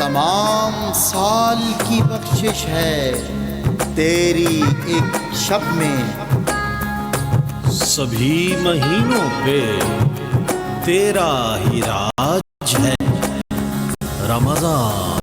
تمام سال کی بخشش ہے تیری ایک شب میں، سبھی مہینوں پہ تیرا ہی راج ہے، رمضان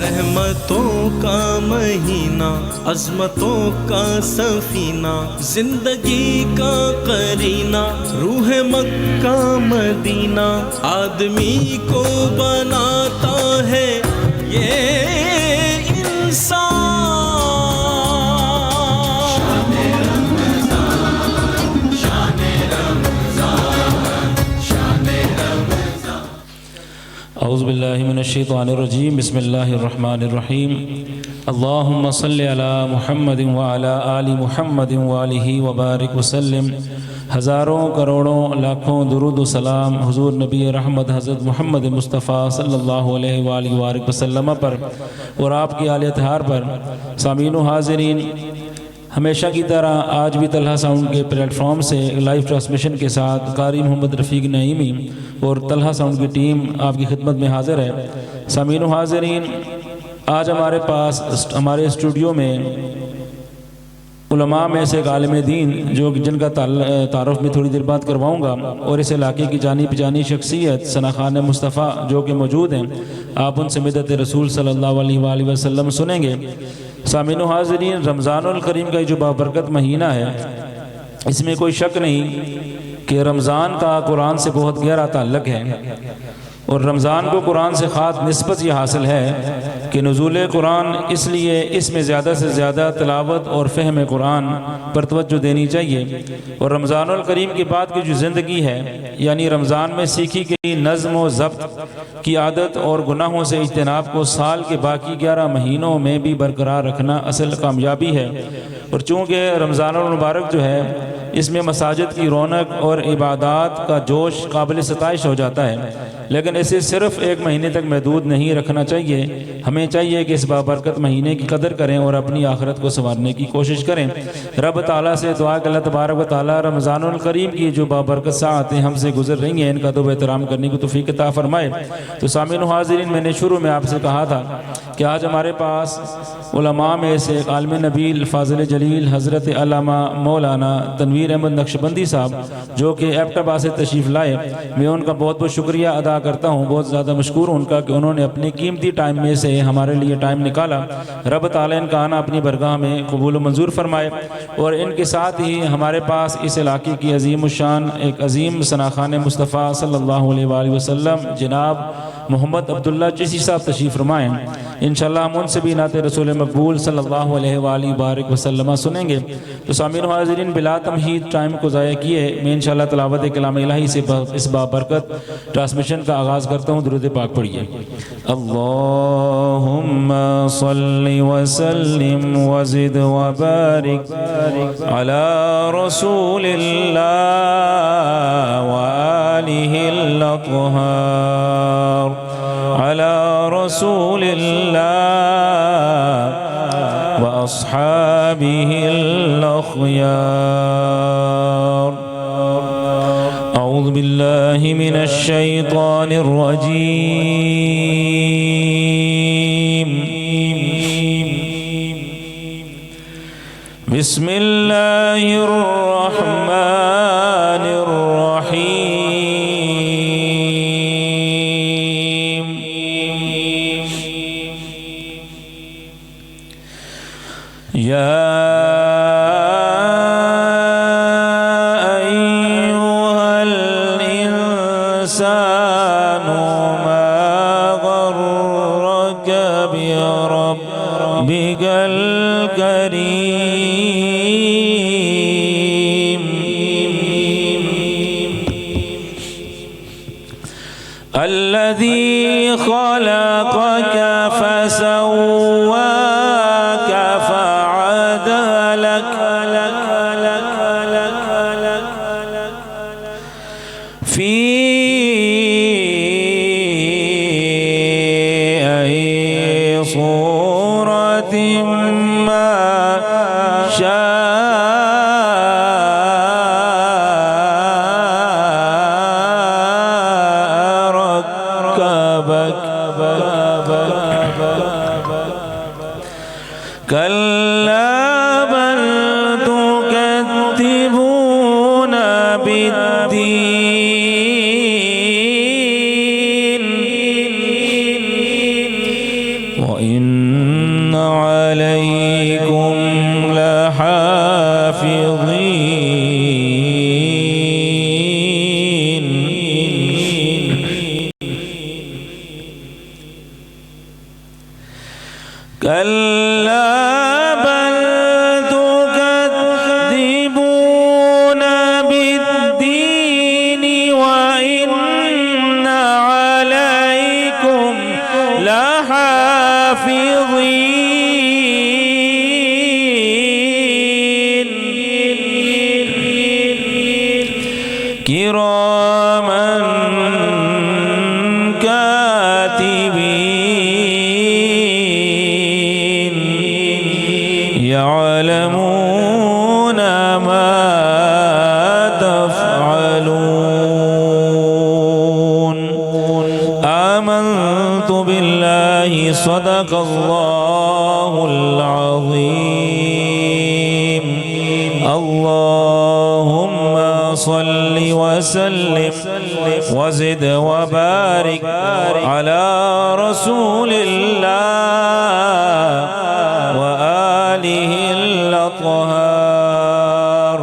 رحمتوں کا مہینہ، عظمتوں کا سفینہ، زندگی کا قرینہ، روح مکہ مدینہ، آدمی کو بناتا ہے یہ انسان۔ اعوذ باللہ من الشیطان الرجیم، بسم اللہ الرحمن الرحیم۔ اللہم صلی علی محمد وعلی آل محمد وآلہ وبارک وسلم۔ ہزاروں کروڑوں لاکھوں درود و سلام حضور نبی رحمت حضرت محمد مصطفیٰ صلی اللہ علیہ وآلہ وبارک وسلم پر اور آپ کی آل اطہار پر۔ سامعین و حاضرین، ہمیشہ کی طرح آج بھی طلحہ ساؤنڈ کے پلیٹ فارم سے لائیو ٹرانسمیشن کے ساتھ قاری محمد رفیق نعیمی اور طلحہ ساؤنڈ کی ٹیم آپ کی خدمت میں حاضر ہے۔ سامعین و حاضرین، آج ہمارے پاس ہمارے اسٹوڈیو میں علماء میں سے ایک عالم دین جن کا تعارف میں تھوڑی دیر بعد کرواؤں گا، اور اس علاقے کی جانی پہچانی شخصیت ثنا خان مصطفیٰ جو کہ موجود ہیں، آپ ان سے مدحت رسول صلی اللہ علیہ وآلہ وسلم سنیں گے۔ سامعین و حاضرین، رمضان الکریم کا جو بابرکت مہینہ ہے، اس میں کوئی شک نہیں کہ رمضان کا قرآن سے بہت گہرا تعلق ہے، اور رمضان کو قرآن سے خاص نسبت یہ حاصل ہے کہ نزول قرآن اس لیے اس میں زیادہ سے زیادہ تلاوت اور فہم قرآن پر توجہ دینی چاہیے۔ اور رمضان الکریم کے بعد کی جو زندگی ہے، یعنی رمضان میں سیکھی گئی نظم و ضبط کی عادت اور گناہوں سے اجتناب کو سال کے باقی 11 مہینوں میں بھی برقرار رکھنا اصل کامیابی ہے۔ اور چونکہ رمضان المبارک جو ہے، اس میں مساجد کی رونق اور عبادات کا جوش قابل ستائش ہو جاتا ہے، لیکن اسے صرف ایک مہینے تک محدود نہیں رکھنا چاہیے۔ ہمیں چاہیے کہ اس بابرکت مہینے کی قدر کریں اور اپنی آخرت کو سنوارنے کی کوشش کریں۔ رب تعالیٰ سے دعا کہ اللہ تبارک و تعالیٰ رمضان الکریم کی جو بابرکت ساعتیں ہم سے گزر رہی ہیں، ان کا ادب و احترام کرنے کی توفیق عطا فرمائے۔ تو سامعین و حاضرین، میں نے شروع میں آپ سے کہا تھا کہ آج ہمارے پاس علماء میں سے ایک عالم نبیل فاضل جلیل حضرت علامہ مولانا تنویر احمد نقشبندی صاحب جو کہ ایبٹ آباد سے تشریف لائے۔ میں ان کا بہت بہت شکریہ ادا کرتا ہوں، بہت زیادہ مشکور ہوں ان کا کہ انہوں نے اپنے قیمتی ٹائم میں سے ہمارے لیے ٹائم نکالا۔ رب تعالیٰ ان کا آنا اپنی برگاہ میں قبول و منظور فرمائے۔ اور ان کے ساتھ ہی ہمارے پاس اس علاقے کی عظیم الشان ایک عظیم ثنا خان مصطفیٰ صلی اللہ علیہ وآلہ وسلم جناب محمد عبداللہ چشتی صاحب تشریف فرمائیں۔ انشاءاللہ ہم ان سے بھی نعت رسول مقبول صلی اللہ علیہ وآلہ وبارک وسلم سنیں گے۔ تو سامعین و حاضرین، بلا تمہید ٹائم کو ضائع کیے میں انشاءاللہ تلاوت کلام الہی سے اس بابرکت ٹرانسمیشن کا آغاز کرتا ہوں۔ درود پاک پڑھیے۔ اللہم صلی وسلم وزد وبارک علی رسول اللہ وآلہ الاطہار، علی رسول اللہ وأصحابه الأخيار۔ أعوذ بالله من الشيطان الرجيم، بسم الله الرحمن الرحيم۔ يا أيها الإنسان ما غرك بربك الكريم الذي خلقك فسواك فعدلك في أي صورة ما شاء بل تكذبون بالدين وإن عليكم لحافظين كلا بل تكذبون بالدين وإن عليكم لحافظين كراما كاتبين يعلمون ما تفعلون آمنت بالله صدق الله العظيم اللهم صل وسلم وزد وبارك على رسول الله وآله الأطهار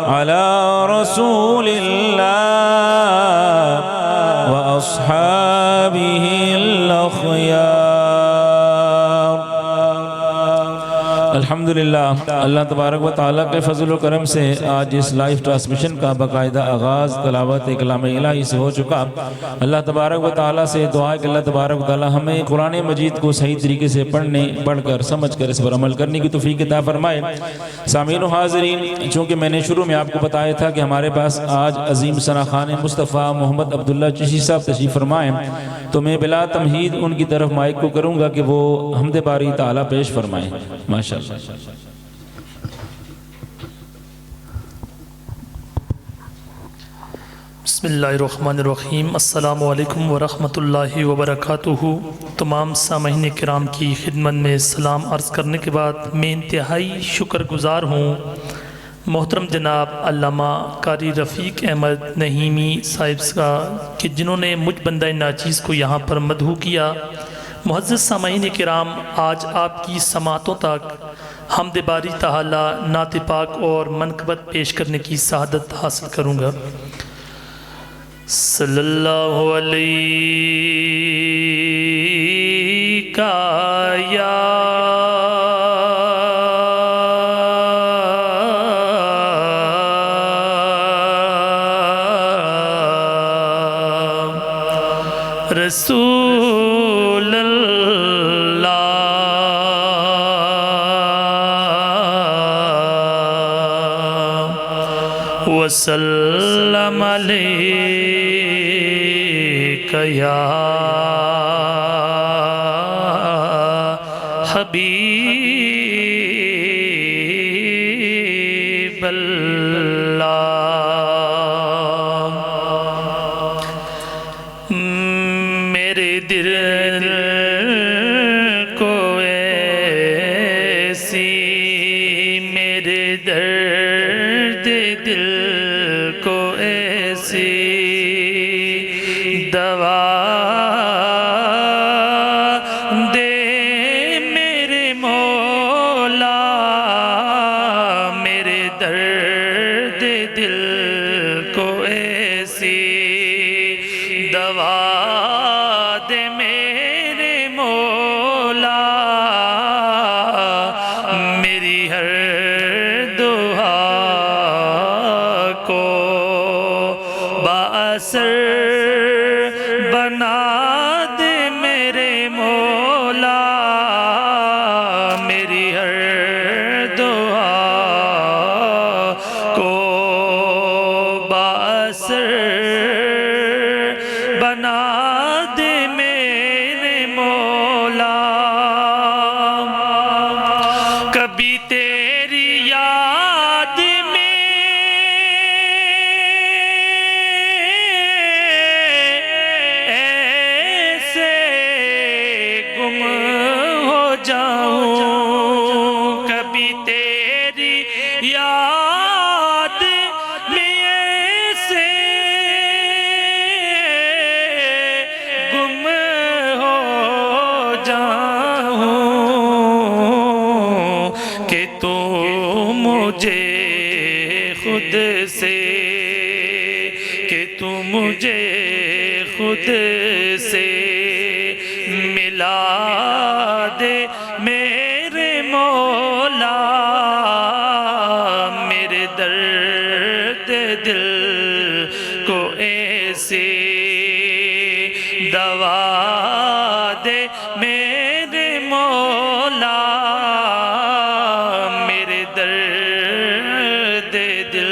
على رسول الله وأصحابه الأخيار الحمدللہ اللہ تبارک و تعالیٰ کے فضل و کرم سے آج اس لائیو ٹرانسمیشن کا باقاعدہ آغاز تلاوت کلام الہی سے ہو چکا اللہ تبارک و تعالیٰ سے دعا ہے کہ اللہ تبارک و تعالیٰ ہمیں قرآن مجید کو صحیح طریقے سے پڑھنے پڑھ کر سمجھ کر اس پر عمل کرنے کی توفیق عطا فرمائے سامعین و حاضرین چونکہ میں نے شروع میں آپ کو بتایا تھا کہ ہمارے پاس آج عظیم ثناخوان مصطفیٰ محمد عبداللہ چشتی صاحب تشریف فرمائیں تو میں بلا تمہید ان کی طرف مائک کو کروں گا کہ وہ حمد باری تعالیٰ پیش فرمائیں ماشاءاللہ بسم اللہ الرحمن الرحیم السلام علیکم ورحمۃ اللہ وبرکاتہ تمام سامعین کرام کی خدمت میں سلام عرض کرنے کے بعد میں انتہائی شکر گزار ہوں محترم جناب علامہ قاری رفیق احمد نعیمی صاحب کا کہ جنہوں نے مجھ بندہ ناچیز کو یہاں پر مدعو کیا معزز سامعین کرام آج آپ کی سماعتوں تک حمد باری تعالی نعت پاک اور منقبت پیش کرنے کی سعادت حاصل کروں گا صلی اللہ علیہ یا رسول اللہ وسلم علیک یا حبیب اللہ میرے دل کو ایسی میرے درد دل کو ایسی دوا دے میرے مولا میرے درد دل کو ایسی دوا دے میرے مولا میری ہر دعا کو بااثر بنا دے میرے مولا میری ہر دعا کو بااثر بنا دے میرے مولا کبھی تیری یاد میں ایسے گم ہو جاؤں کہ تو مجھے خود سے، کہ تو مجھے خود سے ملا دے میرے مولا، میرے درد دل کو ایسے دوا دے میرے مولا، میرے درد دل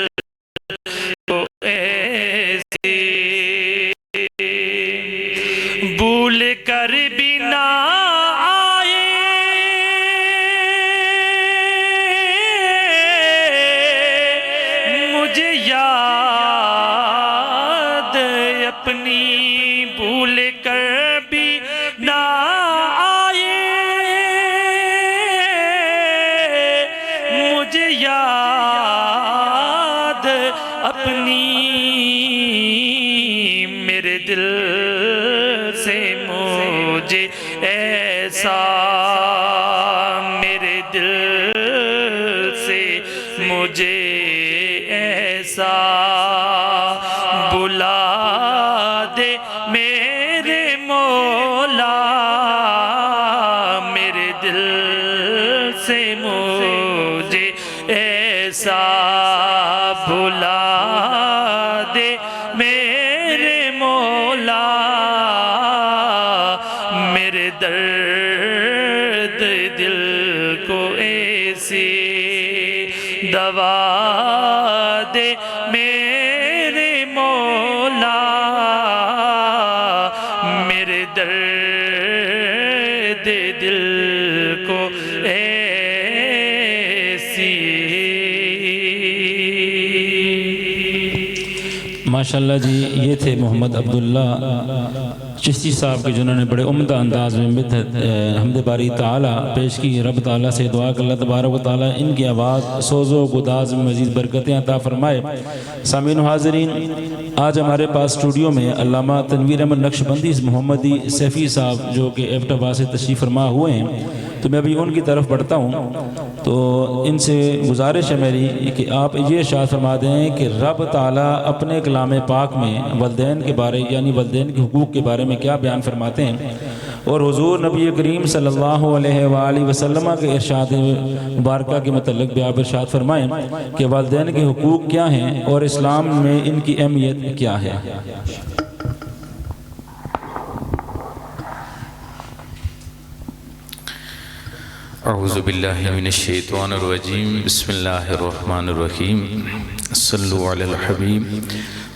کو ایسے بھول کر بھی نہ آئے، مجھے یاد اپنی بھول کر بھی نہ آئے، مجھے یاد اپنی، میرے دل سے مجھے ایسا، میرے دل سے مجھے ایسا بلا دے میرے مولا، میرے دل سے مجھے ایسا بلا دے میرے مولا، میرے درد دل کو ایسی دوا دے میرے مولا، میرے درد دل کو ایسی۔ ماشاءاللہ جی، یہ تھے محمد عبداللہ چشتی صاحب کے جنہوں نے بڑے عمدہ انداز میں حمد باری تعالیٰ پیش کی۔ رب تعالیٰ سے دعا کہ اللہ تبارک و تعالیٰ ان کی آواز سوز و گداز میں مزید برکتیں عطا فرمائے۔ سامعین و حاضرین، آج ہمارے پاس اسٹوڈیو میں علامہ تنویر احمد نقشبندی محمدی سیفی صاحب جو کہ ایبٹ آباد سے تشریف فرما ہوئے ہیں، تو میں ابھی ان کی طرف بڑھتا ہوں، تو ان سے گزارش ہے میری کہ آپ یہ ارشاد فرما دیں کہ رب تعالیٰ اپنے کلام پاک میں والدین کے بارے، یعنی والدین کے حقوق کے بارے میں کیا بیان فرماتے ہیں، اور حضور نبی کریم صلی اللہ علیہ وآلہ وسلم کے ارشاد مبارکہ کے متعلق بھی آپ ارشاد فرمائیں کہ والدین کے حقوق کیا ہیں اور اسلام میں ان کی اہمیت کیا ہے۔ اعوذ باللہ من الشیطان الرجیم، بسم اللہ الرحمن الرحیم، صلو علی الحبیب،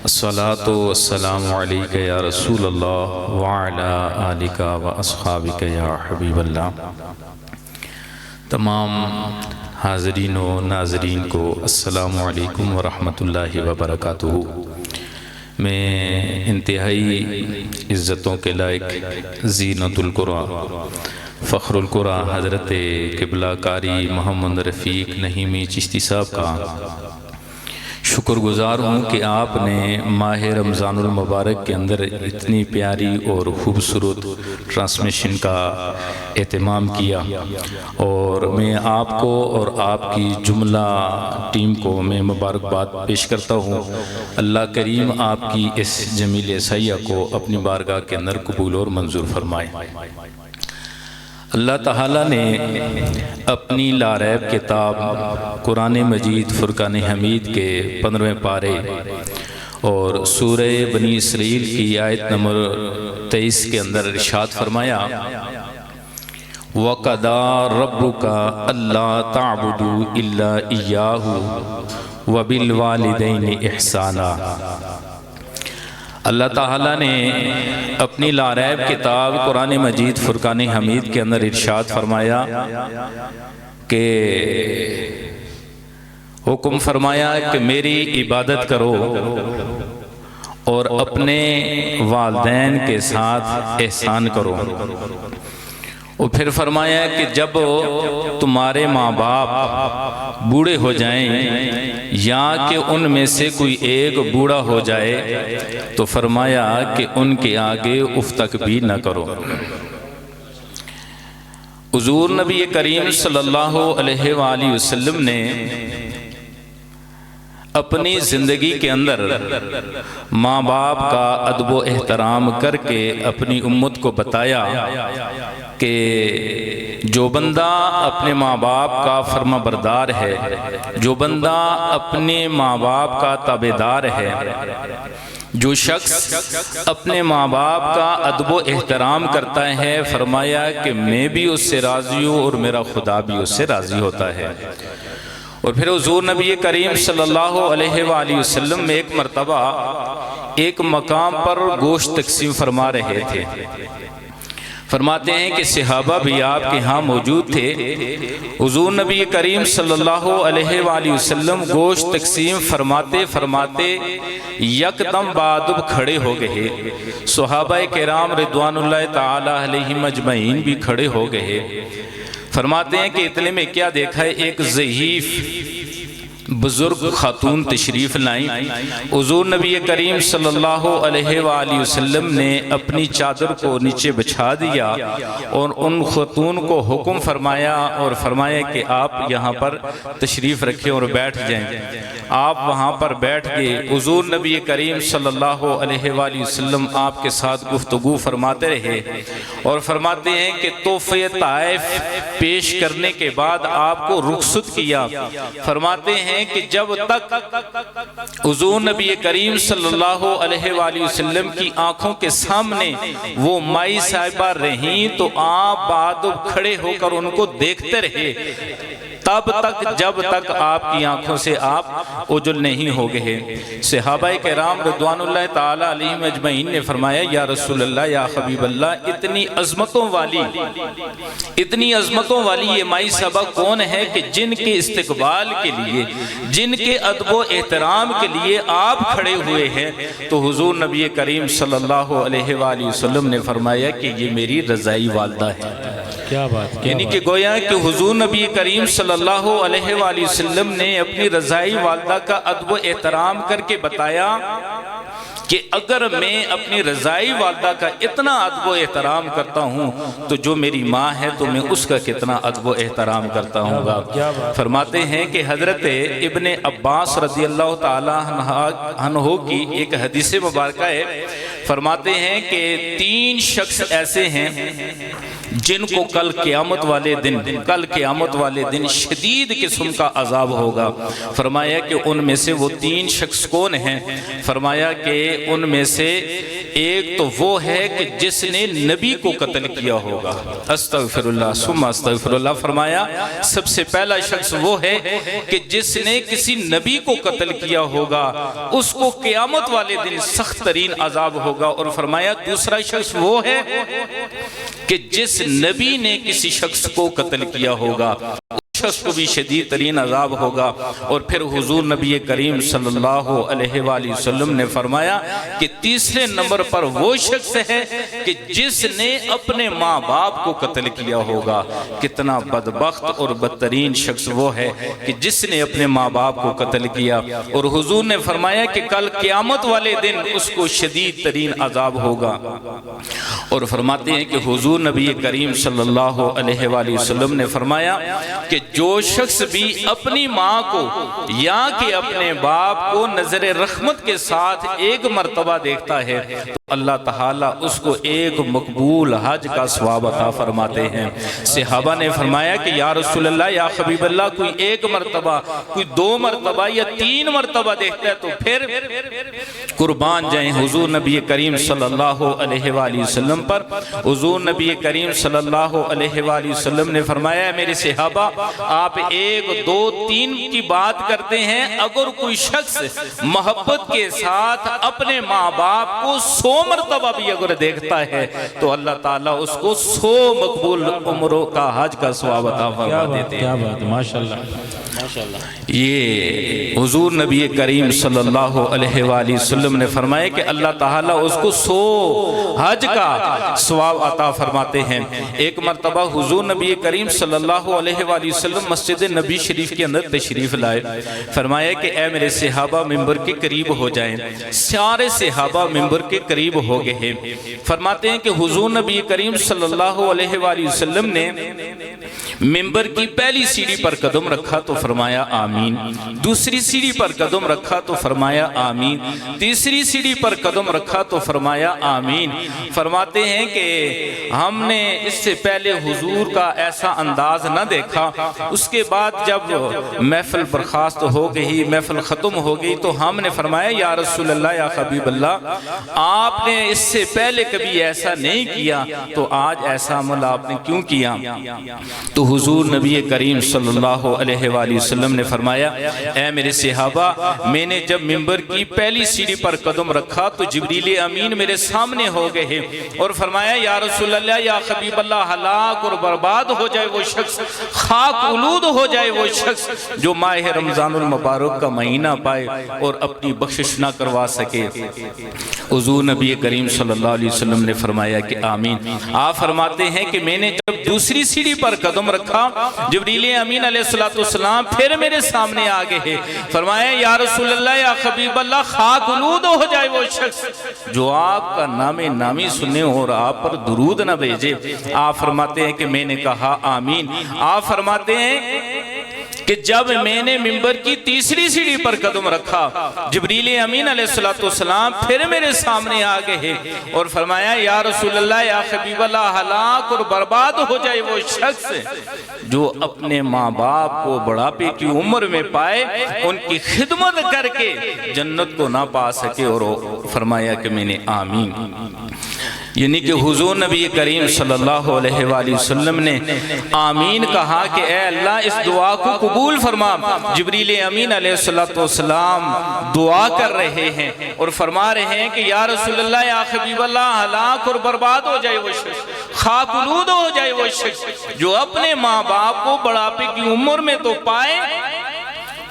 الصلاة والسلام علیکہ یا رسول اللہ وعلا آلکہ و اصحابکہ یا حبیب اللہ۔ تمام حاضرین و ناظرین کو السلام علیکم ورحمۃ اللہ وبرکاتہ۔ میں انتہائی عزتوں کے لائق زینت القرآن فخر القرآن حضرت قبلہ کاری محمد رفیق نہیمی چشتی صاحب کا شکر گزار ہوں کہ آپ نے ماہ رمضان المبارک کے اندر اتنی پیاری اور خوبصورت ٹرانسمیشن کا اہتمام کیا، اور میں آپ کو اور آپ کی جملہ ٹیم کو میں مبارکباد پیش کرتا ہوں۔ اللہ کریم آپ کی اس جمیل سیہ کو اپنی بارگاہ کے اندر قبول اور منظور فرمائے۔ اللہ تعالیٰ نے اپنی لاریب کتاب قرآن مجید فرقان حمید کے 15ویں پارے اور سورہ بنی اسرائیل کی آیت نمبر 23 کے اندر ارشاد فرمایا، وَقَضَىٰ رَبُّكَ أَلَّا تَعْبُدُوا إِلَّا إِيَّاهُ وَبِالْوَالِدَيْنِ إِحْسَانًا۔ اللہ تعالیٰ نے اپنی لاریب کتاب قرآن مجید فرقان حمید کے اندر ارشاد فرمایا کہ حکم فرمایا کہ میری عبادت کرو اور اپنے والدین کے ساتھ احسان کرو، اور پھر فرمایا کہ جب تمہارے ماں باپ بوڑھے ہو جائیں یا کہ ان میں سے کوئی ایک بوڑھا ہو جائے تو فرمایا کہ ان کے آگے اف تک بھی نہ کرو۔ حضور نبی کریم صلی اللہ علیہ وآلہ وسلم نے اپنی زندگی کے اندر ماں باپ کا ادب و احترام کر کے اپنی امت کو بتایا کہ جو بندہ اپنے ماں باپ کا فرما بردار ہے، جو بندہ اپنے ماں باپ کا تابعدار ہے، جو شخص اپنے ماں باپ کا ادب و احترام کرتا ہے، فرمایا کہ میں بھی اس سے راضی ہوں اور میرا خدا بھی اس سے راضی ہوتا ہے۔ اور پھر حضور نبی کریم صلی اللہ علیہ وآلہ وسلم میں ایک مرتبہ ایک مقام پر گوشت تقسیم فرما رہے تھے۔ فرماتے ہیں کہ صحابہ بھی آپ کے ہاں موجود تھے۔ حضور نبی کریم صلی اللہ علیہ وآلہ وسلم گوشت تقسیم فرماتے فرماتے یکدم بعد کھڑے ہو گئے۔ صحابہ کرام رضوان اللہ تعالی علیہم اجمعین بھی کھڑے ہو گئے۔ فرماتے ہیں کہ اتنے میں کیا دیکھا ہے، ایک ضعیف بزرگ خاتون تشریف لائیں۔ حضور نبی کریم صلی اللہ علیہ وآلہ وسلم نے اپنی چادر کو نیچے بچھا دیا اور ان خاتون کو حکم فرمایا اور فرمایا کہ آپ یہاں پر تشریف رکھیں اور بیٹھ جائیں۔ آپ وہاں پر بیٹھ گئے۔ حضور نبی کریم صلی اللہ علیہ وآلہ وسلم آپ کے ساتھ گفتگو فرماتے رہے اور فرماتے ہیں کہ تحفہ طائف پیش کرنے کے بعد آپ کو رخصت کیا۔ فرماتے ہیں کہ جب تک حضور نبی کریم صلی اللہ علیہ وآلہ وسلم کی آنکھوں کے سامنے وہ مائی صاحبہ رہیں تو آپ بعد کھڑے ہو کر ان کو دیکھتے رہے، تب تک جب تک آپ کی آنکھوں سے آپ اوجل نہیں ہو گئے۔ صحابہ کرام رضوان اللہ تعالی علیہم اجمعین نے فرمایا یا رسول اللہ، یا حبیب اللہ، اتنی عظمتوں والی یہ مائی صاحبہ کون ہے کہ جن کے استقبال کے لیے، جن کے ادب و احترام کے لیے آپ کھڑے ہوئے ہیں؟ تو حضور نبی کریم صلی اللہ علیہ وآلہ وسلم نے فرمایا کہ یہ میری رضائی والدہ ہے۔ کیا بات، یعنی کہ گویا کہ حضور نبی کریم صلی اللہ علیہ وآلہ وسلم نے اپنی رضائی والدہ کا ادب و احترام کر کے بتایا کہ اگر میں اپنی رضائی والدہ کا اتنا ادب و احترام کرتا ہوں تو جو میری ماں ہے تو میں اس کا کتنا ادب و احترام کرتا ہوں گا۔ فرماتے ہیں کہ حضرت ابن عباس رضی اللہ تعالی عنہ کی ایک حدیث مبارکہ ہے۔ فرماتے ہیں کہ 3 شخص ایسے ہیں جن کو کل قیامت والے دن شدید قسم کا عذاب ہوگا۔ فرمایا کہ ان میں سے وہ 3 شخص کون ہیں؟ فرمایا کہ ان میں سے ایک تو وہ ہے کہ جس نے نبی کو قتل کیا ہوگا۔ استغفر اللہ ثم استغفر اللہ۔ فرمایا سب سے پہلا شخص وہ ہے کہ جس نے کسی نبی کو قتل کیا ہوگا، اس کو قیامت والے دن سخت ترین عذاب ہوگا۔ اور فرمایا دوسرا شخص وہ ہے کہ جس نبی نے کسی شخص کو قتل کیا ہوگا، شخص کو بھی شدید ترین عذاب ہوگا۔ اور پھر حضور نبی کریم صلی اللہ علیہ وآلہ وسلم نے فرمایا کہ تیسرے نمبر پر وہ شخص ہے کہ جس نے اپنے ماں باپ کو قتل کیا ہوگا۔ کتنا بدبخت اور بدترین شخص وہ ہے کہ جس نے اپنے ماں باپ کو قتل کیا۔ اور حضور نے فرمایا کہ کل قیامت والے دن اس کو شدید ترین عذاب ہوگا۔ اور فرماتے ہیں کہ حضور نبی کریم صلی اللہ علیہ وآلہ وسلم نے فرمایا کہ جو شخص بھی اپنی ماں کو یا کہ اپنے باپ کو نظر رحمت کے ساتھ ایک مرتبہ دیکھتا ہے تو اللہ تعالیٰ اس کو ایک مقبول حج کا ثواب عطا فرماتے ہیں۔ صحابہ نے فرمایا کہ یا رسول اللہ، یا حبیب اللہ، کوئی 1 مرتبہ، کوئی 2 مرتبہ یا 3 مرتبہ دیکھتا ہے تو پھر قربان جائیں حضور نبی کریم صلی اللہ علیہ وآلہ وسلم پر۔ حضور نبی کریم صلی اللہ علیہ وآلہ وسلم نے فرمایا میرے صحابہ، آپ 1 2 3 کی بات کرتے ہیں، اگر کوئی شخص محبت کے ساتھ اپنے ماں باپ کو 100 مرتبہ بھی اگر دیکھتا ہے تو اللہ تعالیٰ اس کو 100 مقبول عمروں کا حج کا ثواب عطا فرما دیتے ہیں۔ کیا بات، ماشاءاللہ۔ یہ حضور نبی کریم صلی اللہ علیہ وآلہ وسلم نے فرمایا کہ اللہ تعالیٰ اس کو 100 حج کا ثواب عطا فرماتے ہیں۔ ایک مرتبہ حضور نبی کریم صلی اللہ علیہ وآلہ وسلم مسجد نبی شریف کے اندر تشریف لائے، فرمایا کہ اے میرے صحابہ ممبر کے قریب ہو جائیں۔ سارے صحابہ ممبر کے قریب ہو گئے ہیں۔ فرماتے ہیں کہ حضور نبی کریم صلی اللہ علیہ وآلہ وسلم نے ممبر کی پہلی سیڑھی پر قدم رکھا تو فرمایا آمین، دوسری سیڑھی پر قدم رکھا تو فرمایا آمین، تیسری سیڑھی پر قدم رکھا تو فرمایا آمین۔ فرماتے ہیں کہ ہم نے اس سے پہلے حضور کا ایسا انداز نہ دیکھا۔ اس کے بعد جب محفل برخاست ہو گئی، محفل ختم ہو گئی، تو ہم نے فرمایا یا رسول اللہ، یا حبیب اللہ، آپ نے اس سے پہلے کبھی ایسا نہیں کیا، تو آج ایسا عمل آپ نے کیوں کیا؟ تو حضور نبی کریم صلی اللہ علیہ وآلہ وسلم نے فرمایا اے میرے صحابہ، میں نے جب ممبر کی پہلی سیڑھی پر قدم رکھا تو جبریل امین میرے سامنے ہو گئے ہیں، اور فرمایا یا رسول اللہ، یا حبیب اللہ، ہلاک اور برباد ہو جائے وہ شخص، خاک آلود ہو جائے وہ شخص جو ماہ رمضان المبارک کا مہینہ پائے اور اپنی بخشش نہ کروا سکے۔ حضور نبی کریم صلی اللہ علیہ وسلم نے فرمایا کہ آمین۔ آپ فرماتے ہیں کہ میں نے جب دوسری سیڑھی پر قدم رکھا، جبریل امین علیہ السلام پھر میرے سامنے آگے ہیں، فرمایا یا رسول اللہ، یا حبیب اللہ، خاک آلود ہو جائے وہ شخص جو آپ کا نام نامی سنے اور آپ پر درود نہ بھیجے۔ آپ فرماتے ہیں کہ میں نے کہا آمین۔ آپ فرماتے ہیں کہ جب میں نے ممبر کی تیسری سیڑھی پر قدم رکھا، جبریل امین علیہ السلام پھر میرے سامنے آگے ہیں اور فرمایا یا رسول اللہ، یا حبیب اللہ، ہلاک اور برباد ہو جائے وہ شخص جو اپنے ماں باپ کو بڑھاپے کی عمر میں پائے، ان کی خدمت کر کے جنت کو نہ پا سکے، اور فرمایا کہ میں نے آمین۔ یعنی کہ حضور نبی کریم صلی اللہ علیہ وآلہ وسلم نے آمین کہا کہ اے اللہ اس دعا کو قبول فرما۔ جبریل امین علیہ السلام دعا کر رہے ہیں اور فرما رہے ہیں کہ یا رسول اللہ، یا حبیب اللہ، ہلاک اور برباد ہو جائے وہ شخص، خاک آلود ہو جائے وہ شخص جو اپنے ماں باپ کو بڑھاپے کی عمر میں تو پائے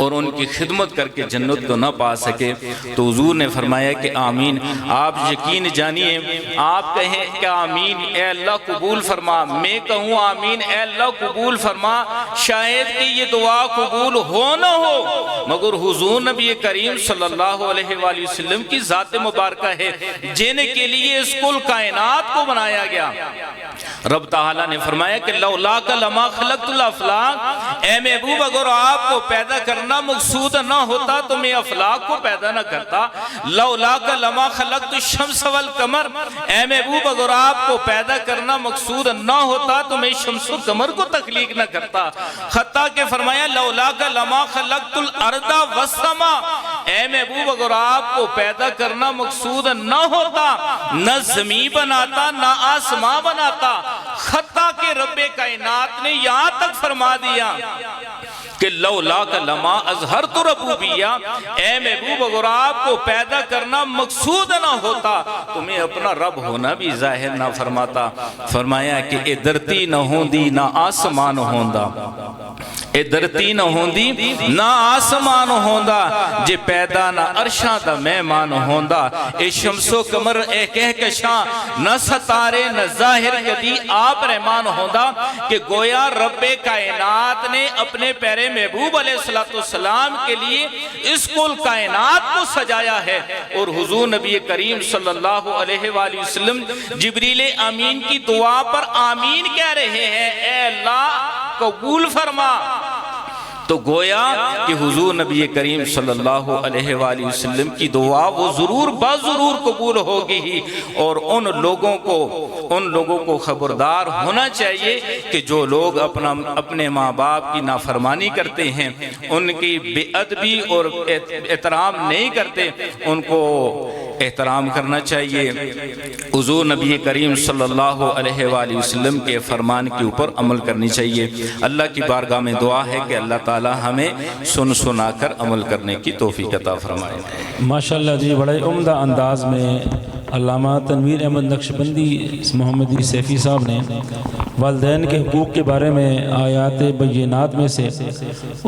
اور ان کی خدمت کر کے جنت کو نہ پا سکے۔ تو حضور نے فرمایا کہ آمین۔ آپ یقین جانیے، آپ کہیں کہ آمین، اے اللہ قبول فرما، میں کہوں آمین، اے اللہ قبول فرما، شاید کہ یہ دعا قبول ہو نہ ہو، مگر حضور نبی کریم صلی اللہ علیہ وآلہ وسلم کی ذات مبارکہ ہے جن کے لیے اس کل کائنات کو بنایا گیا۔ رب تعالیٰ نے فرمایا کہ لولاک لما خلقت الافلاق، اے محبوب اگر آپ کو پیدا کرنا مقصود نہ ہوتا تو میں افلاق کو پیدا نہ کرتا۔ لولاک لما خلقت الشمس والقمر، اے محبوب اگر آپ کو پیدا کرنا مقصود نہ ہوتا تو میں شمس و قمر کو تخلیق نہ کرتا۔ خطہ کے فرمایا لولاک لما خلقت الارض والسماء، اے محبوب اگر آپ کو پیدا کرنا مقصود نہ ہوتا نہ زمین بناتا نہ آسمان بناتا۔ خطہ کے رب کائنات نے یہاں تک فرما دیا کہ لولاک لما اظہرت ربوبیہ، اے محبوب اگر آپ کو پیدا کرنا مقصود نہ ہوتا تو میں اپنا رب ہونا بھی ظاہر نہ فرماتا۔ فرمایا کہ اے دھرتی نہ ہوندی نہ آسمان ہوندا، اے دھرتی نہ ہوندی نہ آسمان ہوندا، جے پیدا نہ عرشاں دا مہمان ہوندا، اے شمس و قمر اے کہکشاں نہ ستارے نہ ظاہر کدی آپ رحمان ہوندا، کہ گویا رب کائنات نے اپنے پیارے محبوب علیہ السلام کے لیے اس کل کائنات کو سجایا ہے۔ اور حضور نبی کریم صلی اللہ علیہ وآلہ وسلم جبریل امین کی دعا پر آمین کہہ رہے ہیں، اے اللہ قبول فرما۔ تو گویا کہ حضور نبی کریم صلی اللہ علیہ وآلہ وسلم کی دعا وہ ضرور بضرور قبول ہوگی ہی، اور ان لوگوں کو خبردار ہونا چاہیے کہ جو لوگ اپنے ماں باپ کی نافرمانی کرتے ہیں، ان کی بے ادبی اور احترام نہیں کرتے، ان کو احترام کرنا چاہیے۔ حضور نبی کریم صلی اللہ علیہ وآلہ وسلم کے فرمان کے اوپر عمل کرنی چاہیے۔ اللہ کی بارگاہ میں دعا ہے کہ اللہ تعالی ہمیں سن سنا کر عمل کرنے کی توفیق عطا فرمائے۔ ماشاءاللہ جی، بڑے عمدہ انداز میں علامہ تنویر احمد نقشبندی محمدی سیفی صاحب نے والدین کے حقوق کے بارے میں آیات بینات میں سے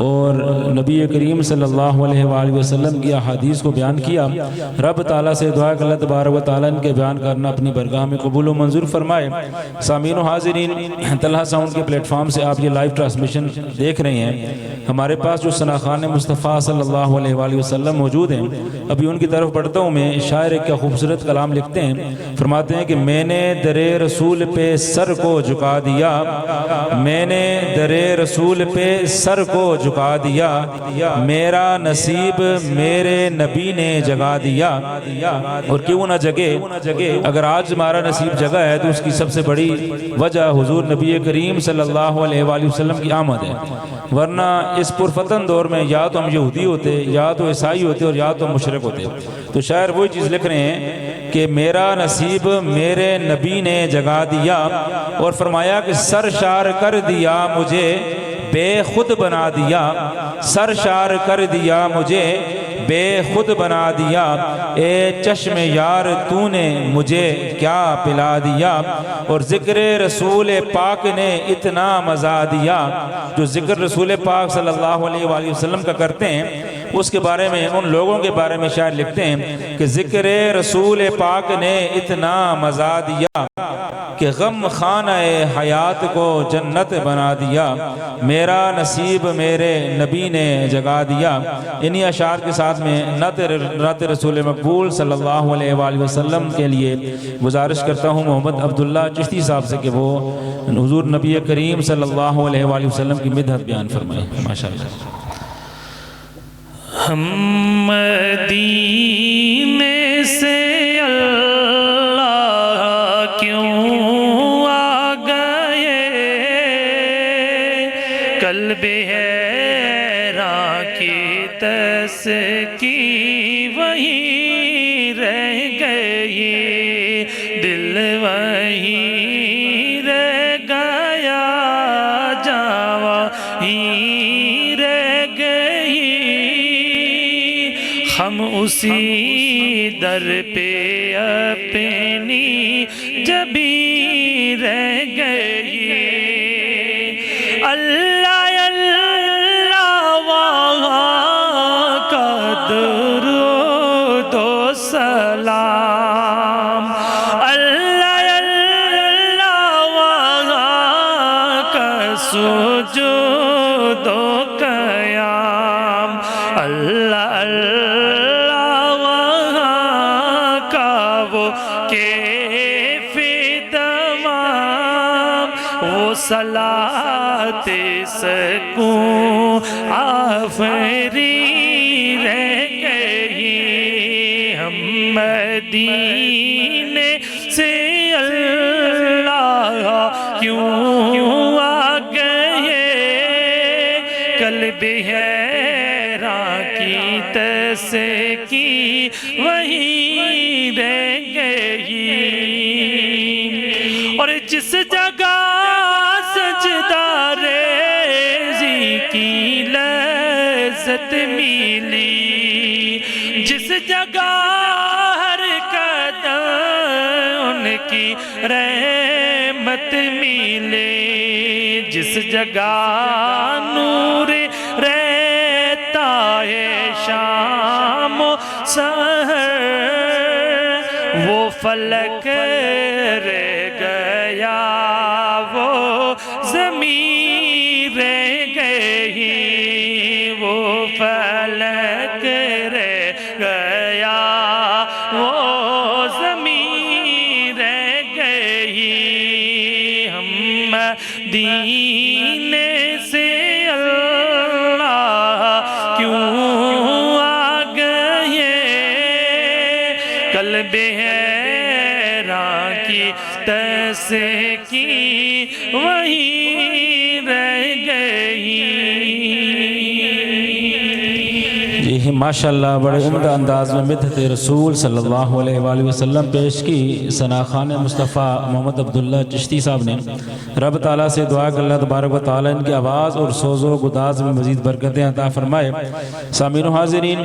اور نبی کریم صلی اللہ علیہ وآلہ وسلم کی احادیث کو بیان کیا۔ رب تعالیٰ سے دعا کہ اللہ تبارک و تعالیٰ ان کے بیان کرنا اپنی برگاہ میں قبول و منظور فرمائے۔ سامعین و حاضرین، طلحہ ساؤنڈ کے پلیٹ فارم سے آپ یہ لائیو ٹرانسمیشن دیکھ رہے ہیں۔ ہمارے پاس جو ثناخان مصطفیٰ صلی اللہ علیہ وآلہ وسلم موجود ہیں، ابھی ان کی طرف پڑھتا ہوں میں۔ شاعر ایک خوبصورت کلام لکھتے ہیں، فرماتے ہیں کہ میں نے در رسول پہ سر کو جھکا دیا، میں نے در رسول پہ سر کو جھکا دیا، میرا نصیب میرے نبی نے جگا دیا۔ اور کیوں نہ جگے، اگر آج ہمارا نصیب جگہ ہے تو اس کی سب سے بڑی وجہ حضور نبی کریم صلی اللہ علیہ وآلہ وسلم کی آمد ہے، ورنہ اس پرفتن دور میں یا تو ہم یہودی ہوتے، یا تو عیسائی ہوتے، اور یا تو مشرک ہوتے۔ تو شاعر وہی چیز لکھ رہے ہیں کہ میرا نصیب میرے نبی نے جگا دیا، اور فرمایا کہ سرشار کر دیا مجھے بے خود بنا دیا، سرشار کر دیا مجھے بے خود بنا دیا، اے چشم یار تو نے مجھے کیا پلا دیا۔ اور ذکر رسول پاک نے اتنا مزہ دیا، جو ذکر رسول پاک صلی اللہ علیہ وآلہ وسلم کا کرتے ہیں، اس کے بارے میں، ان لوگوں کے بارے میں شاعر لکھتے ہیں کہ ذکر رسول پاک نے اتنا مزہ دیا کہ غم خانہ حیات کو جنت بنا دیا، میرا نصیب میرے نبی نے جگا دیا۔ انہی اشعار کے ساتھ میں نعت رسول مقبول صلی اللہ علیہ وآلہ وسلم کے لیے گزارش کرتا ہوں محمد عبداللہ چشتی صاحب سے کہ وہ حضور نبی کریم صلی اللہ علیہ وآلہ وسلم کی مدحت بیان فرمائیں۔ ماشاءاللہ۔ ہم مدینے سے اللہ کیوں آ گئے، قلب حیراں کی تسکی وہیں رہ گئی، دل وہیں رہ گیا، جاں وہیں رہ گئی، ہم اسی در پہ اپنی جبیں رہ گئی۔ اللہ اللہ وہاں کا درود و سلام، اللہ اللہ وہاں کا سجود و قیام، اللہ اللہ وہاں کا وہ کیف تمام، وہ صلاۃ سکون آفری رہ گئی۔ ہم مدینے سے اللہ کیوں آ گئے، قلب حیراں کی تسکی وہیں رہ گئی۔ اور جس جگہ سجدہ ریزی کی لذت ملی، جس جگہ ہر قدم ان کی رحمت ملے، جس جگہ نور رہتا ہے شام و سحر، وہ فلک رہ گیا، وہ زمین رہ گئی، وہ فلک رہ گیا، وہ زمین رہ گئی۔ ہم مدینے سے اللہ کیوں آ گئے، قلب حیراں کی تسکی وہیں رہ گئی۔ کی ماشاءاللہ بڑے عمدہ انداز میں مدحت رسول صلی اللہ علیہ وآلہ وسلم پیش کی ثنا خان مصطفیٰ محمد عبداللہ چشتی صاحب نے۔ رب تعالیٰ سے دعا کہ اللہ تبارک و تعالیٰ ان کی آواز اور سوز و گداز میں مزید برکتیں عطا فرمائے۔ سامعین و حاضرین،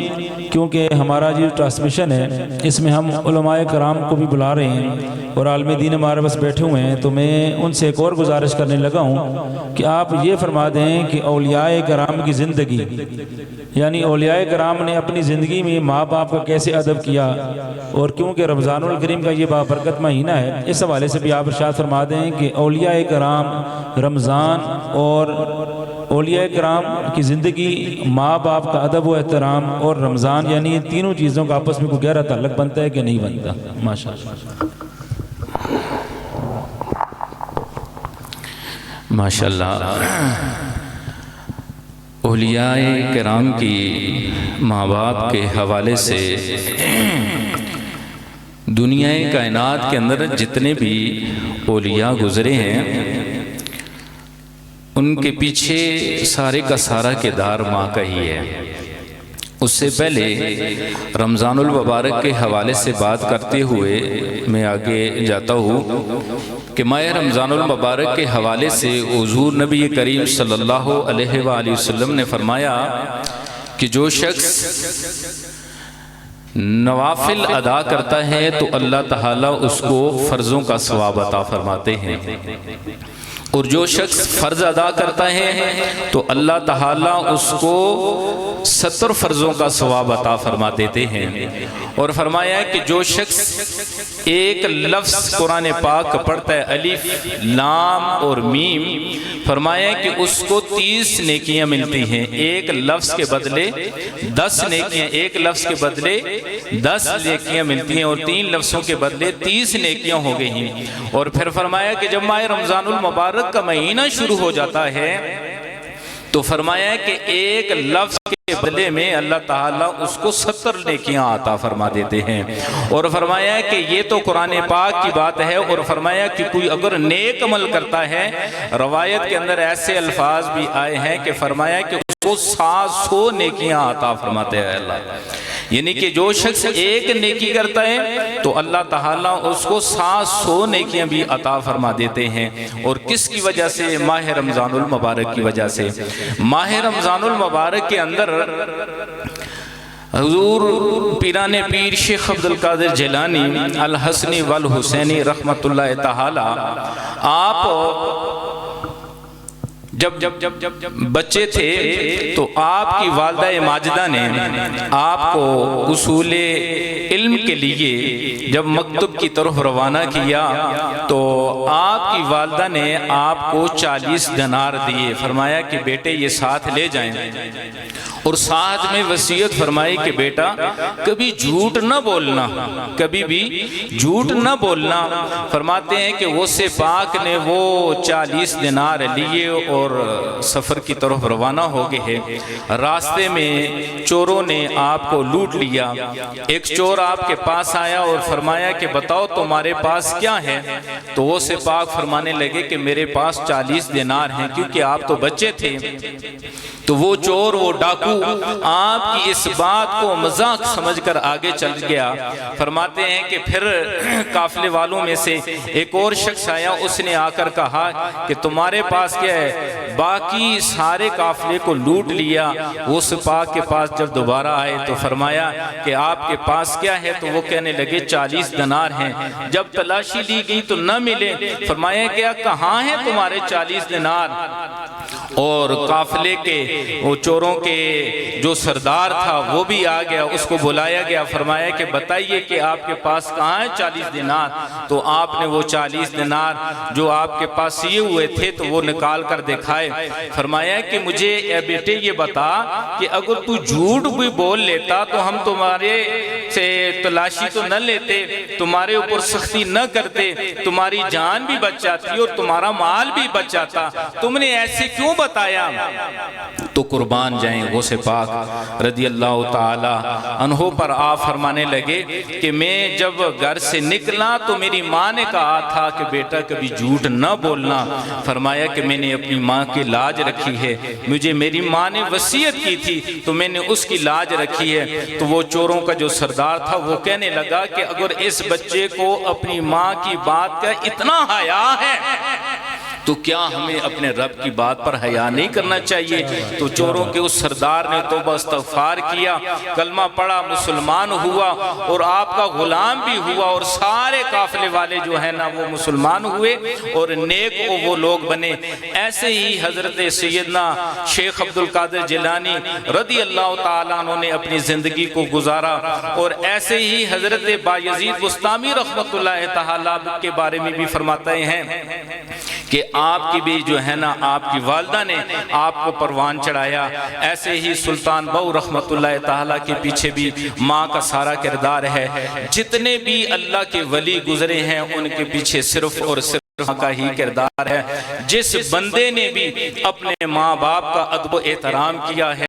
کیونکہ ہمارا جو ٹرانسمیشن ہے اس میں ہم علماء کرام کو بھی بلا رہے ہیں اور عالم دین ہمارے پاس بیٹھے ہوئے ہیں، تو میں ان سے ایک اور گزارش کرنے لگا ہوں کہ آپ یہ فرما دیں کہ اولیاء کرام کی زندگی، یعنی اولیاء کرام نے اپنی زندگی میں ماں باپ کا کیسے ادب کیا، اور کیونکہ رمضان الکریم کا یہ بابرکت مہینہ ہے، اس حوالے سے بھی آپ ارشاد فرما دیں کہ اولیاء کرام رمضان اور اولیاء کرام کی زندگی، ماں باپ کا ادب و احترام اور رمضان، یعنی یہ تینوں چیزوں کا آپس میں کوئی گہرا تعلق بنتا ہے کہ نہیں بنتا؟ ماشاءاللہ ماشاءاللہ اولیاء کرام کی ماں باپ کے حوالے سے دنیا کائنات کے اندر جتنے بھی اولیاء گزرے ہیں ان کے پیچھے سارے کا سارا کردار ماں کا ہی ہے۔ اس سے پہلے رمضان المبارک کے حوالے سے بات کرتے ہوئے میں آگے جاتا ہوں کہ ماہ رمضان المبارک کے حوالے سے حضور نبی کریم صلی اللہ علیہ وآلہ وسلم نے فرمایا کہ جو شخص نوافل ادا کرتا ہے تو اللہ تعالیٰ اس کو فرضوں کا ثواب عطا فرماتے ہیں، اور جو شخص فرض ادا کرتا ہے تو اللہ تعالیٰ اس کو 70 فرضوں کا ثواب عطا فرما دیتے ہیں۔ اور فرمایا کہ جو شخص ایک لفظ قرآن پاک پڑھتا ہے، الف لام اور میم، فرمایا کہ اس کو 30 نیکیاں ملتی ہیں، ایک لفظ کے بدلے 10 نیکیاں، ایک لفظ کے بدلے 10 نیکیاں ملتی ہیں، اور 3 لفظوں کے بدلے 30 نیکیاں ہو گئی ہیں۔ اور پھر فرمایا کہ جب ماہ رمضان المبارک کا مہینہ شروع ہو جاتا ہے تو فرمایا کہ ایک لفظ کے بدلے میں اللہ تعالیٰ اس کو 70 نیکیاں عطا فرما دیتے ہیں۔ اور فرمایا کہ یہ تو قرآن پاک کی بات ہے، اور فرمایا کہ کوئی اگر نیک عمل کرتا ہے، روایت کے اندر ایسے الفاظ بھی آئے ہیں کہ فرمایا کہ اس کو 700 نیکیاں عطا فرماتے ہیں اللہ، یعنی کہ جو شخص ایک نیکی کرتا ہے تو اللہ تعالیٰ اس کو 700 نیکیاں بھی عطا فرما دیتے ہیں۔ اور کس کی وجہ سے؟ ماہ رمضان المبارک کی وجہ سے۔ ماہ رمضان المبارک کے اندر حضور پیران پیر شیخ عبدالقادر جیلانی الحسنی والحسینی رحمت اللہ تعالی، آپ جب بچے تھے تو آپ کی والدہ ماجدہ نے آپ کو اصول علم کے لیے جب مکتب کی طرف روانہ کیا تو آپ کی والدہ نے آپ کو 40 دینار دیے، فرمایا کہ بیٹے یہ ساتھ لے جائیں، اور ساتھ میں وصیت فرمائی کہ بیٹا کبھی جھوٹ نہ بولنا، کبھی بھی جھوٹ نہ بولنا۔ فرماتے ہیں کہ وہ سے پاک نے وہ 40 دینار لیے اور سفر کی طرف روانہ ہو گئے ہیں۔ راستے میں چوروں نے آپ کو لوٹ لیا۔ ایک چور آپ کے پاس آیا اور فرمایا کہ بتاؤ تمہارے پاس کیا ہے؟ تو وہ سے پاک فرمانے لگے کہ میرے پاس 40 دینار ہیں، کیونکہ آپ تو بچے تھے۔ تو وہ چور، وہ ڈاکو آپ کی اس بات کو مذاق سمجھ کر آگے چل گیا۔ فرماتے ہیں کہ پھر قافلے والوں میں سے ایک اور شخص آیا، اس نے آ کر کہا کہ تمہارے پاس کیا ہے؟ باقی سارے قافلے کو لوٹ لیا۔ وہ سپاہ کے پاس جب دوبارہ آئے تو فرمایا کہ آپ کے پاس کیا ہے؟ تو وہ کہنے لگے 40 دینار ہیں۔ جب تلاشی لی گئی تو نہ ملے۔ فرمایا کہ کہاں ہیں تمہارے 40 دینار؟ اور قافلے کے وہ چوروں کے جو سردار تھا وہ بھی آ گیا، اس کو بلایا گیا۔ فرمایا کہ بتائیے کہ آپ کے پاس کہاں ہے 40 دینار؟ تو آپ نے وہ 40 دینار جو آپ کے پاس سیے ہوئے تھے تو وہ نکال کر دکھائے۔ فرمایا کہ مجھے اے بیٹے یہ بتا کہ اگر تو جھوٹ بھی بول لیتا تو ہم تمہارے سے تلاشی تو نہ لیتے، تمہارے اوپر سختی نہ کرتے، تمہاری جان بھی بچ جاتی اور تمہارا مال بھی بچ جاتا، تم نے ایسے کیوں بتایا؟ تو قربان جائیں غوث پاک رضی اللہ تعالی عنہ پر آپ فرمانے لگے کہ میں جب گھر سے نکلا تو میری ماں نے کہا تھا کہ بیٹا کبھی جھوٹ نہ بولنا. فرمایا کہ میں نے اپنی ماں کی لاج رکھی ہے, مجھے میری ماں نے وصیت کی تھی تو میں نے اس کی لاج رکھی ہے. تو وہ چوروں کا جو سردار تھا وہ کہنے لگا کہ اگر اس بچے کو اپنی ماں کی بات کا اتنا حیا ہے تو کیا ہمیں اپنے رب کی بات پر حیا نہیں کرنا چاہیے؟ تو چوروں کے اس سردار نے توبہ استغفار کیا, کلمہ پڑھا, مسلمان ہوا اور آپ کا غلام بھی ہوا, اور سارے قافلے والے جو ہیں نا وہ مسلمان ہوئے اور نیک وہ لوگ بنے. ایسے ہی حضرت سیدنا شیخ عبدالقادر جیلانی رضی اللہ تعالیٰ عنہ نے اپنی زندگی کو گزارا, اور ایسے ہی حضرت بایزید بستامی رحمت اللہ تعالیٰ کے بارے میں بھی فرماتے ہیں کہ آپ کی بھی جو ہے نا آپ کی والدہ نے آپ کو پروان چڑھایا. ایسے ہی سلطان بہو رحمت اللہ تعالیٰ کے پیچھے بھی ماں کا سارا کردار ہے. جتنے بھی اللہ کے ولی گزرے ہیں ان کے پیچھے صرف اور صرف ماں کا ہی کردار ہے. جس بندے نے بھی اپنے ماں باپ کا ادب و احترام کیا ہے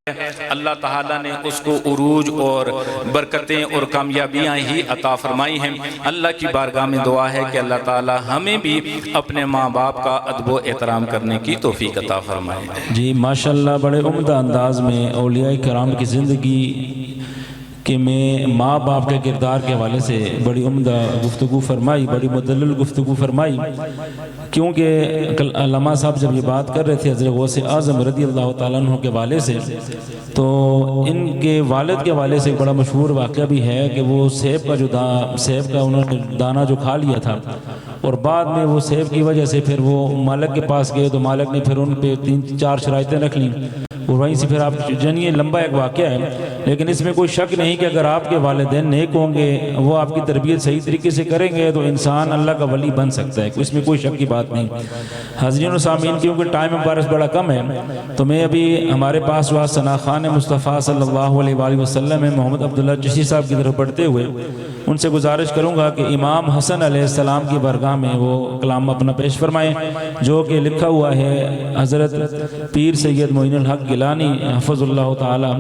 اللہ تعالیٰ نے اس کو عروج اور برکتیں اور کامیابیاں ہی عطا فرمائی ہیں. اللہ کی بارگاہ میں دعا ہے کہ اللہ تعالیٰ ہمیں بھی اپنے ماں باپ کا ادب و احترام کرنے کی توفیق عطا فرمائے. جی ماشاءاللہ بڑے عمدہ انداز میں اولیاء کرام کی زندگی کہ میں ماں باپ کے کردار کے حوالے سے بڑی عمدہ گفتگو فرمائی, بڑی مدلل گفتگو فرمائی. کیونکہ علامہ صاحب جب یہ بات کر رہے تھے حضرت غوث اعظم رضی اللہ تعالیٰ عنہ کے حوالے سے, تو ان کے والد کے حوالے سے ایک بڑا مشہور واقعہ بھی ہے کہ وہ سیب کا انہوں نے دانہ جو کھا لیا تھا, اور بعد میں وہ سیب کی وجہ سے پھر وہ مالک کے پاس گئے تو مالک نے پھر ان پہ 3-4 شرائطیں رکھ لیں, اور وہیں سے پھر آپ جانیے لمبا ایک واقعہ ہے. لیکن اس میں کوئی شک نہیں کہ اگر آپ کے والدین نیک ہوں گے, وہ آپ کی تربیت صحیح طریقے سے کریں گے تو انسان اللہ کا ولی بن سکتا ہے, اس میں کوئی شک کی بات نہیں. حاضرین و سامعین, کیونکہ ٹائم ہمارے پاس بڑا کم ہے تو میں ابھی ہمارے پاس جو ثناخان مصطفیٰ صلی اللہ علیہ وآلہ وسلم میں محمد عبداللہ چشتی صاحب کی طرف بڑھتے ہوئے ان سے گزارش کروں گا کہ امام حسن علیہ السلام کی بارگاہ میں وہ کلام اپنا پیش فرمائیں, جو کہ لکھا ہوا ہے حضرت پیر سید معین الحق گیلانی حفظ اللہ تعالی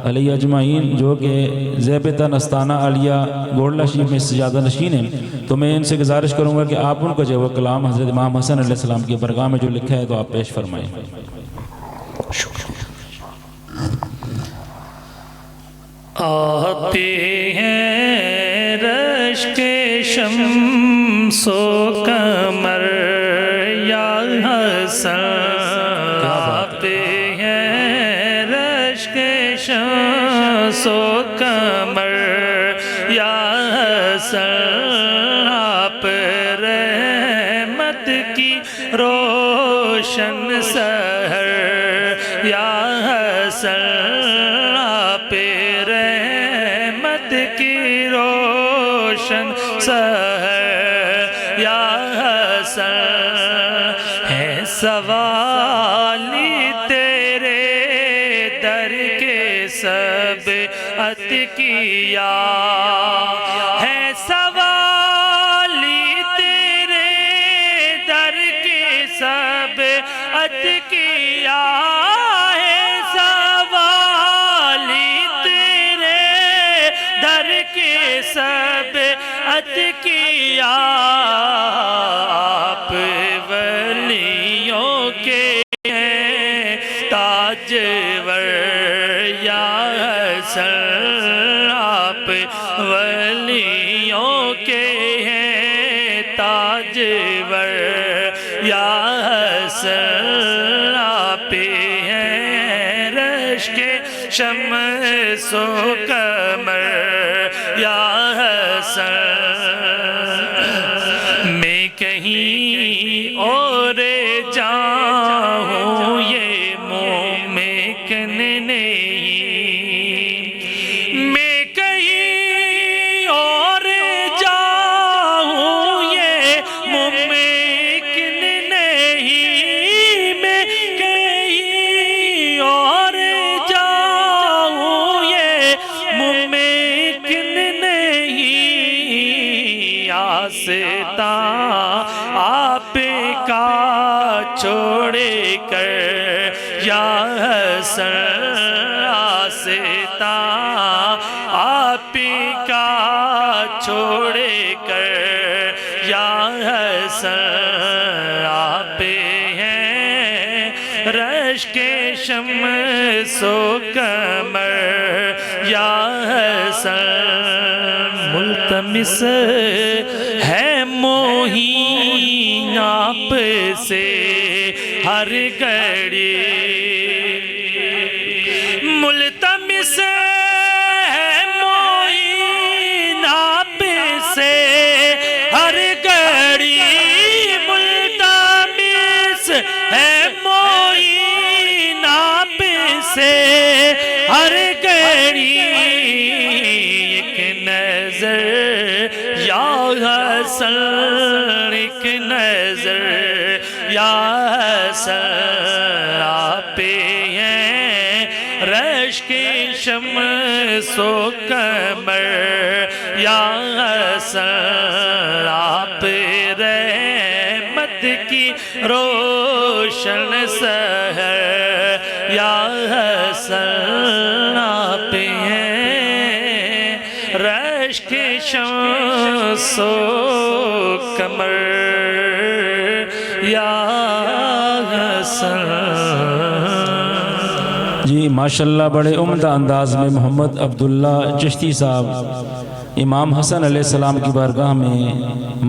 علیہ اجمعین, جو کہ زیبتاً استانہ عالیہ گوڑلا شریف میں سجادہ نشین ہیں. تو میں ان سے گزارش کروں گا کہ آپ ان کا جو کلام حضرت امام حسن علیہ السلام کی بارگاہ میں جو لکھا ہے تو آپ پیش فرمائیں. آتے ہیں رشک شمس و قمر یا حسن, آتے ہیں رشک شمس و قمر یا حسن, آپ رحمت کی روشن سحر یا حسن, آپ رحمت کی روشن سحر یا حسن. ہے سوالی تیرے در کے سب عط کیا, ہے سوالی تیرے در کے سب عط کیا, ہے سوالی تیرے در کے سب عط کیا. آپ ولیوں کے ہیں تاجور یا حسن, آپ ولیوں کے ہیں تاجور یا حسن, آپ ہیں رشک شمس و قمر یا حسن. میں کہیں اور جاؤں یہ ممکن نہیں, میں کہیں اور جاؤں یہ ممکن نہیں, میں کہیں اور جاؤں یہ ممکن نہیں. آستاں آپ واسطہ آپ کا چھوڑے کر یا حسن آپ ہیں رشک شمس و قمر یا حسن ملتمس ہے موہین آپ سے ہر گھڑی ملتمس ہے موہین آپ سے ہر گھڑی ملتمس ہے موہین آپ سے ہر گھڑی ایک نظر یا حسن ایک نظر یا حسن آپ ہیں رشک شمس و قمر یا حسن آپ رحمت کی روشن سحر یا حسن آپ ہیں رشک شمس و قمر یا حسن جی ماشاءاللہ بڑے عمدہ انداز میں محمد عبداللہ چشتی صاحب امام حسن علیہ السلام کی بارگاہ میں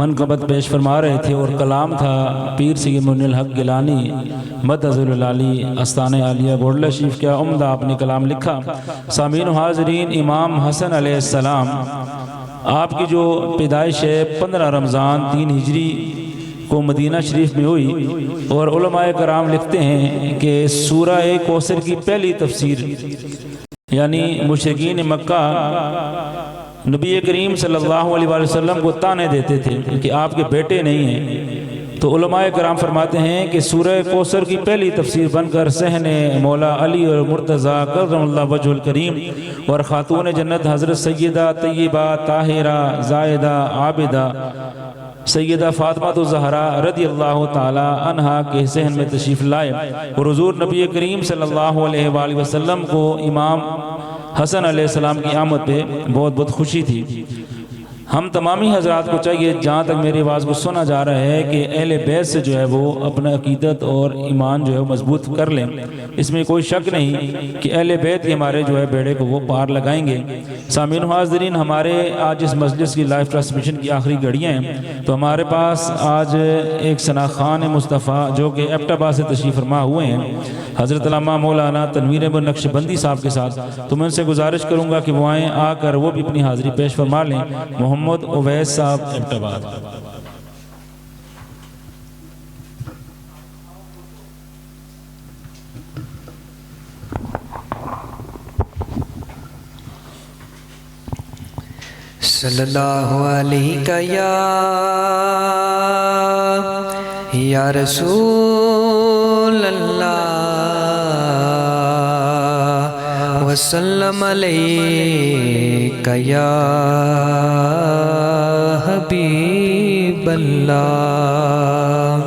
منقبت پیش فرما رہے تھے، اور کلام تھا پیر سید معین الحق گیلانی مدظل العالی آستانہ عالیہ گوڑلہ شریف۔ کیا عمدہ آپ نے کلام لکھا۔ سامعین و حاضرین، امام حسن علیہ السلام آپ کی جو پیدائش ہے 15 رمضان 3 ہجری کو مدینہ شریف میں ہوئی، اور علماء کرام لکھتے ہیں کہ سورہ کوثر کی پہلی تفسیر یعنی مشرکین مکہ نبی کریم صلی اللہ علیہ وسلم کو طعنے دیتے تھے کہ آپ کے بیٹے نہیں ہیں، تو علماء کرام فرماتے ہیں کہ سورہ کوثر کی پہلی تفسیر بن کر صحن مولا علی اور مرتضیٰ کرم اللہ وجہ الکریم اور خاتون جنت حضرت سیدہ طیبہ طاہرہ زائدہ عابدہ سیدہ فاطمہ الزہرا رضی اللہ تعالی عنہا کے صحن میں تشریف لائے، اور حضور نبی کریم صلی اللہ علیہ وآلہ وسلم کو امام حسن علیہ السلام کی آمد پہ بہت بہت خوشی تھی۔ ہم تمامی حضرات کو چاہیے جہاں تک میری آواز کو سنا جا رہا ہے کہ اہل بیت سے جو ہے وہ اپنا عقیدت اور ایمان جو ہے مضبوط کر لیں، اس میں کوئی شک نہیں کہ اہل بیت ہمارے جو ہے بیڑے کو وہ پار لگائیں گے۔ سامعین و حاضرین، ہمارے آج اس مجلس کی لائیو ٹرانسمیشن کی آخری گھڑیاں ہیں، تو ہمارے پاس آج ایک ثنا خان مصطفیٰ جو کہ ایبٹ آباد سے تشریف فرما ہوئے ہیں حضرت علامہ مولانا تنویر احمد نقشبندی صاحب کے ساتھ، تو میں ان سے گزارش کروں گا کہ وہ آئیں، آ کر وہ بھی اپنی حاضری پیش فرما لیں۔ محمد اویس صاحب ایبٹ آباد۔ صلی اللہ علیہ یا رسول اللہ وسلم علیہ یا حبیب اللہ۔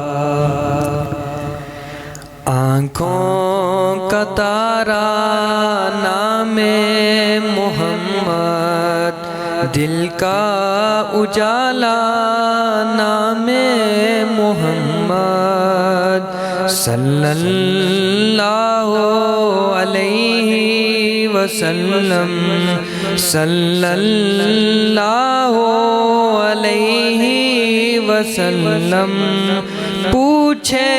آنکھوں کا تارا نام محمد، دل کا اجالا نام محمد، صلی اللہ علیہ وسلم، صلی اللہ علیہ وسلم۔ پوچھے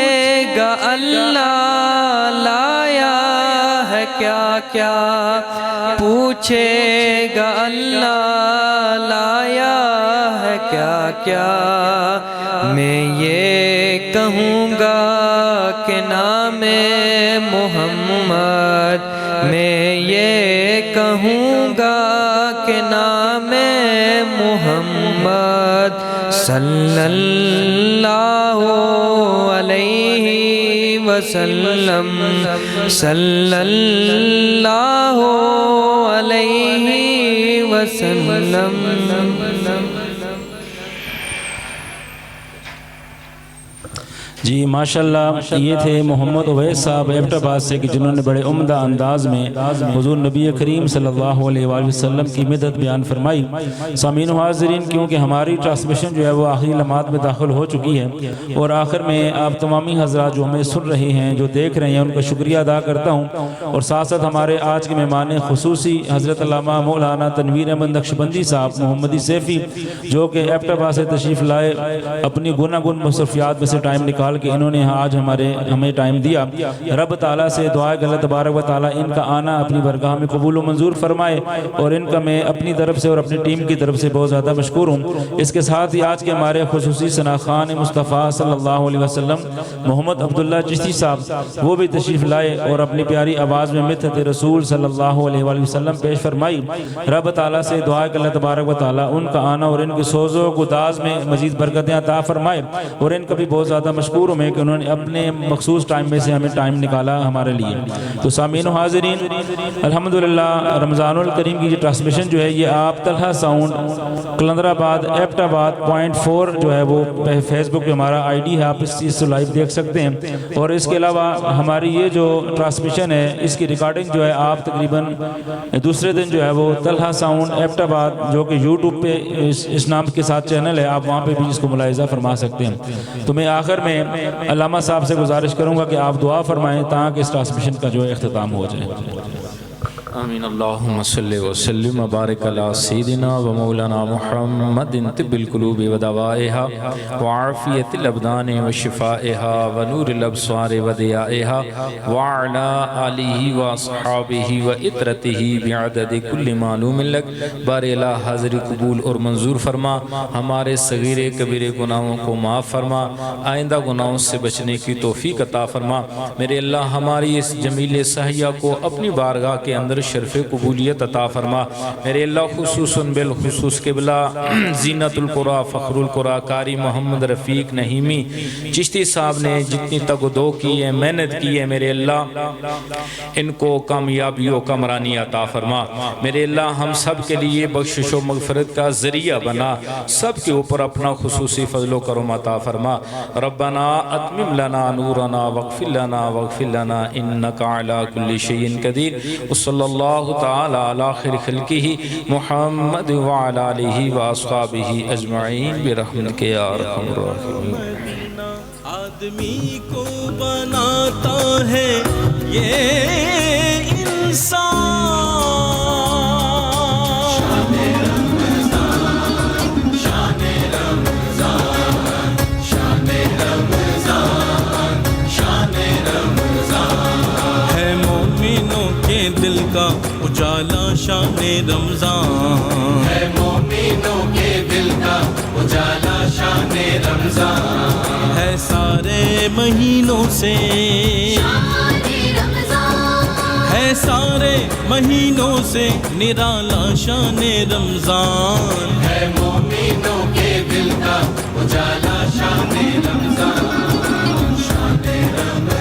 گا اللہ لایا ہے کیا کیا، پوچھے گا اللہ لایا ہے کیا کیا، میں یہ کہوں گا کہ نام محمد، میں یہ کہوں گا کہ نام محمد، صلی اللہ علیہ وسلم، صلی اللہ علیہ وسلم۔ جی ماشاءاللہ یہ تھے محمد اویس صاحب ایبٹ آباد سے کہ جنہوں نے بڑے عمدہ انداز میں حضور نبی کریم صلی اللہ علیہ وآلہ وسلم کی مدد بیان فرمائی۔ سامعین و حاضرین، کیونکہ ہماری ٹرانسمیشن جو ہے وہ آخری لمحات میں داخل ہو چکی ہے اور آخر میں آپ تمامی حضرات جو ہمیں سن رہے ہیں، جو دیکھ رہے ہیں، ان کا شکریہ ادا کرتا ہوں، اور ساتھ ساتھ ہمارے آج کے مہمان خصوصی حضرت علامہ مولانا تنویر احمد نقشبندی صاحب محمدی سیفی، جو کہ ایبٹ آباد سے تشریف لائے، اپنی گناگن مصروفیات میں سے ٹائم نکال کہ انہوں نے آج ہمیں ٹائم دیا۔ رب تعالیٰ سے دعا ہے کہ اللہ تبارک و تعالیٰ ان کا آنا اپنی برگاہ میں قبول و منظور فرمائے، اور ان کا میں اپنی طرف سے اور اپنی ٹیم کی طرف سے بہت زیادہ مشکور ہوں۔ اس کے ساتھ ہی آج کے ہمارے خصوصی ثناخوان مصطفیٰ صلی اللہ علیہ وسلم محمد عبداللہ چشتی صاحب، وہ بھی تشریف لائے اور اپنی پیاری آواز میں مدحت رسول صلی اللہ علیہ وآلہ وسلم پیش فرمائی۔ رب تعالیٰ سے دعا ہے کہ اللہ تبارک و تعالیٰ ان کا آنا اور ان کے سوز و گداز میں مزید برکتیں عطا فرمائے، اور ان کا بھی بہت زیادہ مشکور ہوں میں کہ انہوں نے اپنے مخصوص ٹائم میں سے ہمیں ٹائم نکالا ہمارے لیے۔ تو سامعین و حاضرین، الحمدللہ رمضان الکریم کی ٹرانسمیشن جو ہے یہ آپ طلحہ ساؤنڈ کلندر آباد ایبٹ آباد .4 جو ہے وہ فیس بک پہ ہمارا آئی ڈی ہے، آپ اس چیز سے لائیو دیکھ سکتے ہیں، اور اس کے علاوہ ہماری یہ جو ٹرانسمیشن ہے اس کی ریکارڈنگ جو ہے آپ تقریباً دوسرے دن جو ہے وہ طلحہ ساؤنڈ ایبٹ آباد جو کہ یوٹیوب پہ اس نام کے ساتھ چینل ہے، آپ وہاں پہ بھی اس کو ملاحظہ فرما سکتے ہیں۔ تو میں آخر میں علامہ صاحب سے گزارش کروں گا کہ آپ دعا فرمائیں تاکہ اس ٹرانسمیشن کا جو اختتام ہو جائے۔ آمین۔ اللہم صلی وسلم وبارک علی سیدنا و مولانا محمد طب القلوب و دوائها وعافیت الابدان و شفائها و نور الابصار و ضیائها وعلا آلہ و اصحابہ و اطرتہ بعدد کل معلوم لک۔ بار الہ حاضر قبول اور منظور فرما، ہمارے صغیر کبیر گناہوں کو معاف فرما، آئندہ گناہوں سے بچنے کی توفیق عطا فرما۔ میرے اللہ ہماری اس جمیل سہیہ کو اپنی بارگاہ کے اندر شرف قبولیت عطا فرما۔ میرے اللہ خصوصاً بالخصوص قبلہ زینت القرآن فخر القرآن قاری محمد رفیق نحیمی چشتی صاحب نے جتنی تگ و دو کی ہے، محنت کی ہے، میرے اللہ ان کو کامیابی و کامرانی عطا فرما۔ میرے اللہ ہم سب کے لیے بخشش و مغفرت کا ذریعہ بنا، سب کے اوپر اپنا خصوصی فضل و کرم عطا فرما۔ ربنا اتمم لنا نورنا واغفر لنا انک علی کل شیء قدیر۔ وصلی اللہ تعالی علی خیر خلقہ محمد وعلی آلہ واصحابہ اجمعین برحمتک یا ارحم الراحمین۔ آدمی کو بناتا ہے یہ انسان، ہے مومنوں کے دل کا اجالا شان رمضان، ہے مومنوں کے دل کا اجالا شان رمضان، ہے سارے مہینوں سے ہے سارے مہینوں سے نرالا شان رمضان، ہے مومنوں کے دل کا اجالا شان رمضان، شان رمضان۔